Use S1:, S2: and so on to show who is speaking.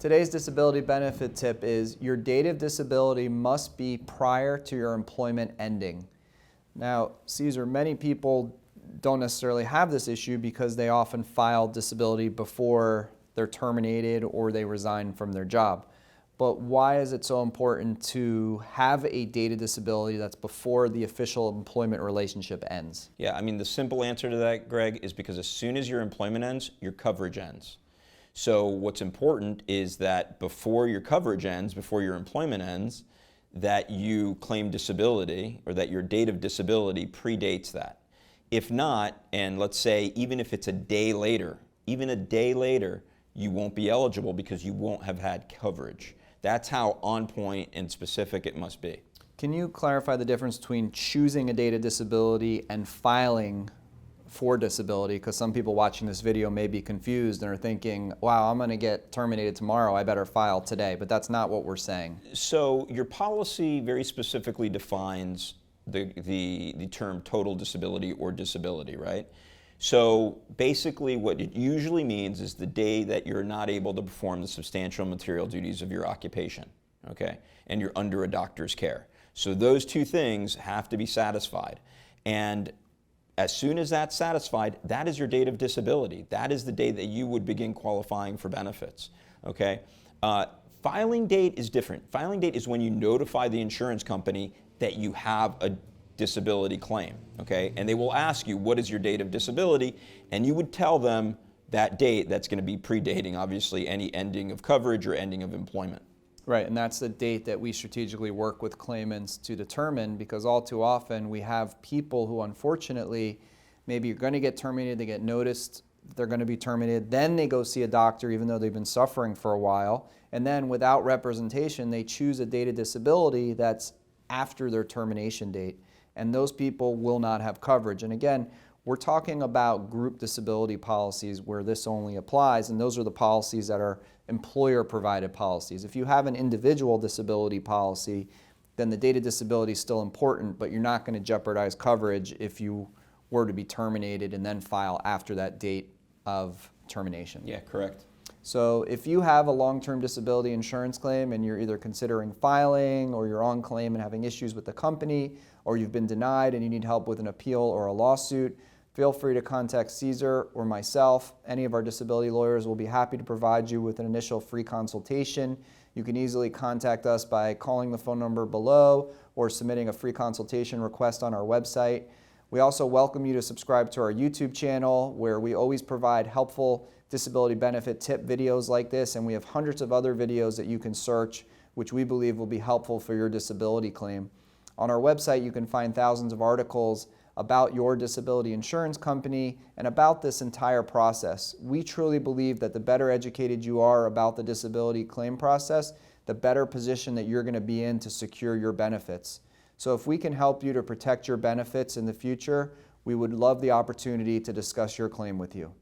S1: Today's disability benefit tip is your date of disability must be prior to your employment ending. Now, Caesar, many people don't necessarily have this issue because they often file disability before they're terminated or they resign from their job. But why is it so important to have a date of disability that's before the official employment relationship ends?
S2: Yeah, I mean, the simple answer to that, Greg, is because as soon as your employment ends, your coverage ends. So what's important is that before your coverage ends, before your employment ends, that you claim disability or that your date of disability predates that. If not, and let's say even if it's a day later, even a day later, you won't be eligible because you won't have had coverage. That's how on point and specific it must be.
S1: Can you clarify the difference between choosing a date of disability and filing for disability? Because some people watching this video may be confused and are thinking, wow, I'm going to get terminated tomorrow, I better file today. But that's not what we're saying.
S2: So your policy very specifically defines the term total disability or disability, right? So basically what it usually means is the day that you're not able to perform the substantial material duties of your occupation, okay? And you're under a doctor's care. So those two things have to be satisfied. And as soon as that's satisfied, that is your date of disability. That is the day that you would begin qualifying for benefits, okay? Filing date is different. Filing date is when you notify the insurance company that you have a disability claim, okay? And they will ask you, what is your date of disability? And you would tell them that date. That's going to be predating, obviously, any ending of coverage or ending of employment.
S1: Right, and that's the date that we strategically work with claimants to determine, because all too often we have people who unfortunately maybe are going to get terminated, they get noticed they're going to be terminated, then they go see a doctor even though they've been suffering for a while, and then without representation they choose a date of disability that's after their termination date, and those people will not have coverage. And again, we're talking about group disability policies where this only applies, and those are the policies that are employer-provided policies. If you have an individual disability policy, then the date of disability is still important, but you're not going to jeopardize coverage if you were to be terminated and then file after that date of termination.
S2: Yeah, correct.
S1: So if you have a long-term disability insurance claim and you're either considering filing or you're on claim and having issues with the company, or you've been denied and you need help with an appeal or a lawsuit, feel free to contact Caesar or myself. Any of our disability lawyers will be happy to provide you with an initial free consultation. You can easily contact us by calling the phone number below or submitting a free consultation request on our website. We also welcome you to subscribe to our YouTube channel, where we always provide helpful disability benefit tip videos like this, and we have hundreds of other videos that you can search which we believe will be helpful for your disability claim. On our website you can find thousands of articles about your disability insurance company and about this entire process. We truly believe that the better educated you are about the disability claim process, the better position that you're going to be in to secure your benefits. So if we can help you to protect your benefits in the future, we would love the opportunity to discuss your claim with you.